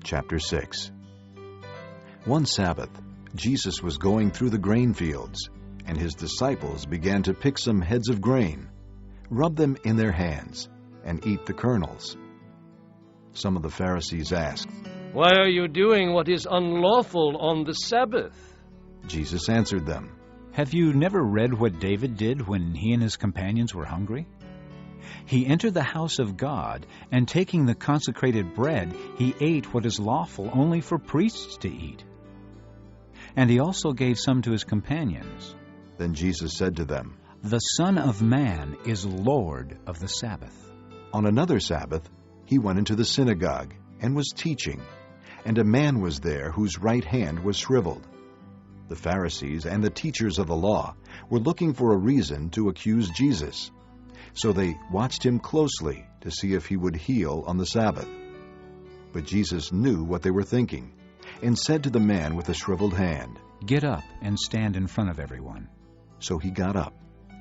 chapter 6. One Sabbath, Jesus was going through the grain fields, and his disciples began to pick some heads of grain, rub them in their hands, and eat the kernels. Some of the Pharisees asked, "Why are you doing what is unlawful on the Sabbath?" Jesus answered them, Have you never read what David did when he and his companions were hungry? He entered the house of God, and taking the consecrated bread, he ate what is lawful only for priests to eat. And he also gave some to his companions. Then Jesus said to them, The Son of Man is Lord of the Sabbath. On another Sabbath, he went into the synagogue and was teaching, and a man was there whose right hand was shriveled. The Pharisees and the teachers of the law were looking for a reason to accuse Jesus. So they watched him closely to see if he would heal on the Sabbath. But Jesus knew what they were thinking, and said to the man with the shriveled hand, Get up and stand in front of everyone. So he got up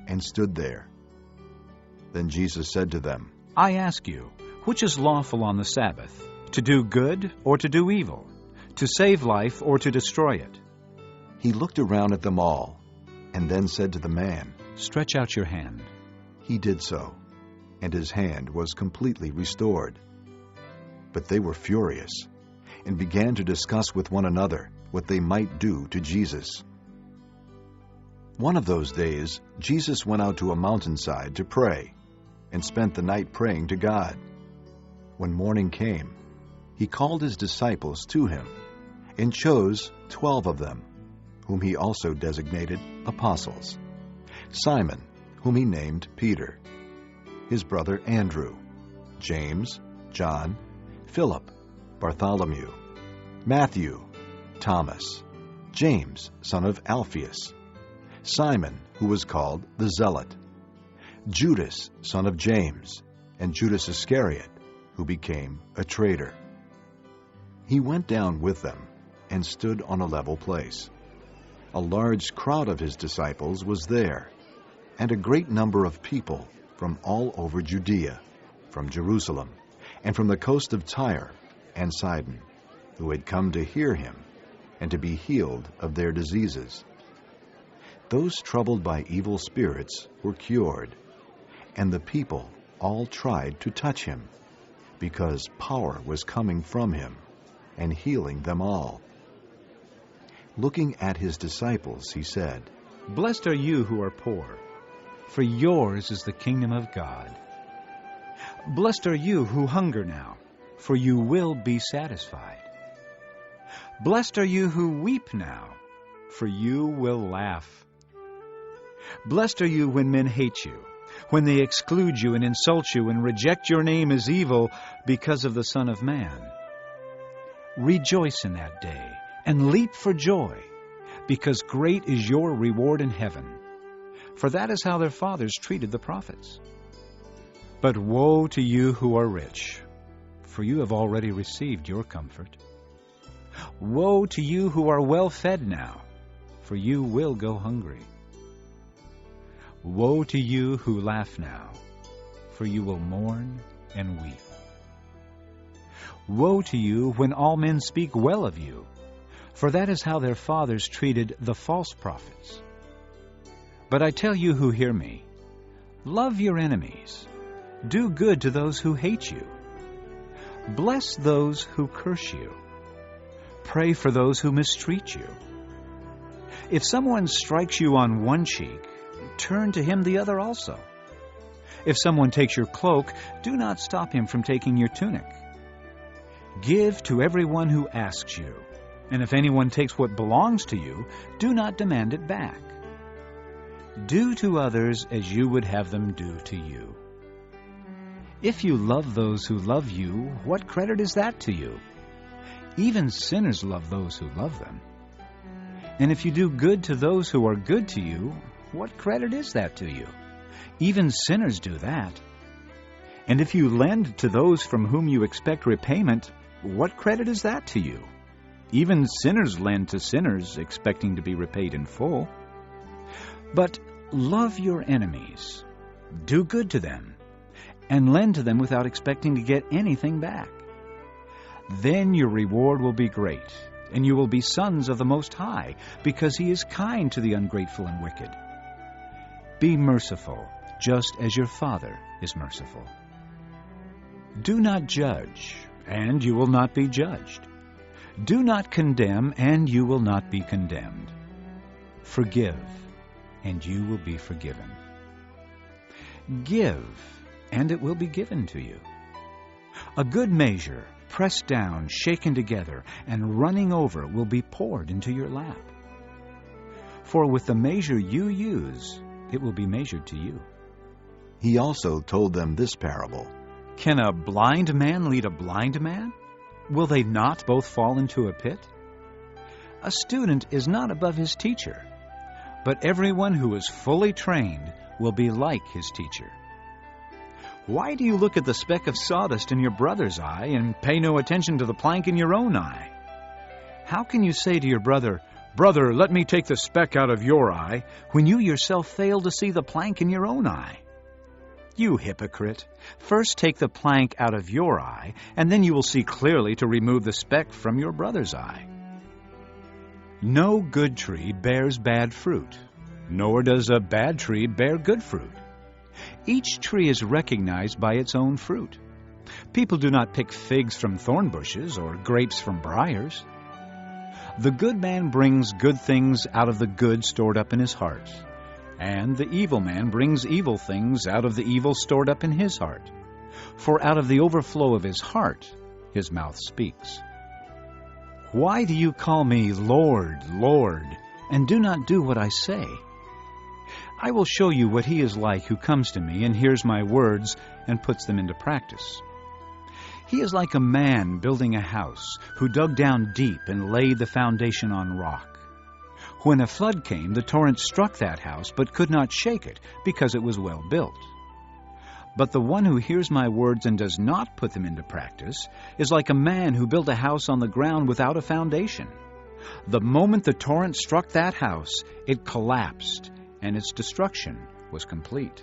and stood there. Then Jesus said to them, I ask you, which is lawful on the Sabbath, to do good or to do evil, to save life or to destroy it? He looked around at them all, and then said to the man, Stretch out your hand. He did so, and his hand was completely restored. But they were furious, and began to discuss with one another what they might do to Jesus. One of those days, Jesus went out to a mountainside to pray, and spent the night praying to God. When morning came, he called his disciples to him, and chose 12 of them, whom he also designated apostles: Simon, whom he named Peter, his brother Andrew, James, John, Philip, Bartholomew, Matthew, Thomas, James, son of Alphaeus, Simon, who was called the Zealot, Judas, son of James, and Judas Iscariot, who became a traitor. He went down with them and stood on a level place. A large crowd of his disciples was there, and a great number of people from all over Judea, from Jerusalem, and from the coast of Tyre and Sidon, who had come to hear him and to be healed of their diseases. Those troubled by evil spirits were cured, and the people all tried to touch him, because power was coming from him and healing them all. Looking at his disciples, he said, Blessed are you who are poor, for yours is the kingdom of God. Blessed are you who hunger now, for you will be satisfied. Blessed are you who weep now, for you will laugh. Blessed are you when men hate you, when they exclude you and insult you and reject your name as evil because of the Son of Man. Rejoice in that day and leap for joy, because great is your reward in heaven. For that is how their fathers treated the prophets. But woe to you who are rich, for you have already received your comfort. Woe to you who are well fed now, for you will go hungry. Woe to you who laugh now, for you will mourn and weep. Woe to you when all men speak well of you, for that is how their fathers treated the false prophets. But I tell you who hear me, love your enemies, do good to those who hate you, bless those who curse you, pray for those who mistreat you. If someone strikes you on one cheek, turn to him the other also. If someone takes your cloak, do not stop him from taking your tunic. Give to everyone who asks you, and if anyone takes what belongs to you, do not demand it back. Do to others as you would have them do to you. If you love those who love you, what credit is that to you? Even sinners love those who love them. And if you do good to those who are good to you, what credit is that to you? Even sinners do that. And if you lend to those from whom you expect repayment, what credit is that to you? Even sinners lend to sinners, expecting to be repaid in full. But love your enemies, do good to them, and lend to them without expecting to get anything back. Then your reward will be great, and you will be sons of the Most High, because He is kind to the ungrateful and wicked. Be merciful, just as your Father is merciful. Do not judge, and you will not be judged. Do not condemn, and you will not be condemned. Forgive, and you will be forgiven. Give, and it will be given to you. A good measure, pressed down, shaken together, and running over, will be poured into your lap. For with the measure you use, it will be measured to you. He also told them this parable. Can a blind man lead a blind man? Will they not both fall into a pit? A student is not above his teacher, but everyone who is fully trained will be like his teacher. Why do you look at the speck of sawdust in your brother's eye and pay no attention to the plank in your own eye? How can you say to your brother, "Brother, let me take the speck out of your eye," when you yourself fail to see the plank in your own eye? You hypocrite! First take the plank out of your eye, and then you will see clearly to remove the speck from your brother's eye. No good tree bears bad fruit, nor does a bad tree bear good fruit. Each tree is recognized by its own fruit. People do not pick figs from thorn bushes or grapes from briars. The good man brings good things out of the good stored up in his heart, and the evil man brings evil things out of the evil stored up in his heart. For out of the overflow of his heart, his mouth speaks. Why do you call me Lord, Lord, and do not do what I say? I will show you what he is like who comes to me and hears my words and puts them into practice. He is like a man building a house who dug down deep and laid the foundation on rock. When a flood came, the torrent struck that house, but could not shake it, because it was well built. But the one who hears my words and does not put them into practice is like a man who built a house on the ground without a foundation. The moment the torrent struck that house, it collapsed, and its destruction was complete.